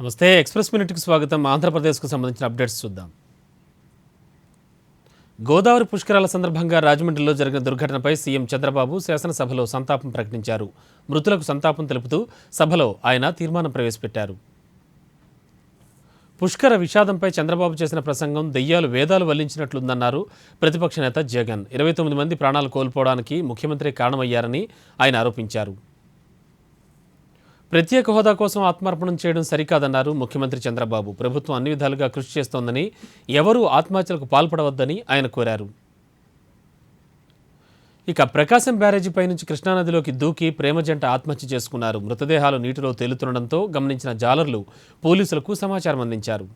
నమస్తే. ఎక్స్‌ప్రెస్ మినిట్‌కి స్వాగతం. ఆంధ్రప్రదేశ్‌కు సంబంధించిన అప్డేట్స్ చూద్దాం. గోదావరి పుష్కరాల సందర్భంగా రాజమండ్రిలో జరిగిన దుర్ఘటనపై సీఎం చంద్రబాబు శాసనసభలో సంతాపం ప్రకటించారు. మృతులకు సంతాపం తెలుపుతూ సభలో ఆయన తీర్మానం ప్రవేశపెట్టారు. పుష్కర విషాదంపై చంద్రబాబు చేసిన ప్రసంగం దెయ్యాలు వేదాలు వల్లించినట్లుందన్నారు ప్రతిపక్ష నేత జగన్. 29 మంది ప్రాణాలు కోల్పోవడానికి ముఖ్యమంత్రి కారణమయ్యారని ఆయన ఆరోపించారు. ప్రత్యేక హోదా కోసం ఆత్మార్పణం చేయడం సరికాదన్నారు ముఖ్యమంత్రి చంద్రబాబు. ప్రభుత్వం అన్ని విధాలుగా కృషి చేస్తోందని, ఎవరూ ఆత్మహత్యలకు పాల్పడవద్దని ఆయన కోరారు. ఇక ప్రకాశం బ్యారేజీపై నుంచి కృష్ణానదిలోకి దూకి ప్రేమ జంట ఆత్మహత్య చేసుకున్నారు. మృతదేహాలు నీటిలో తేలుతుండటంతో గమనించిన జాలర్లు పోలీసులకు సమాచారం అందించారు.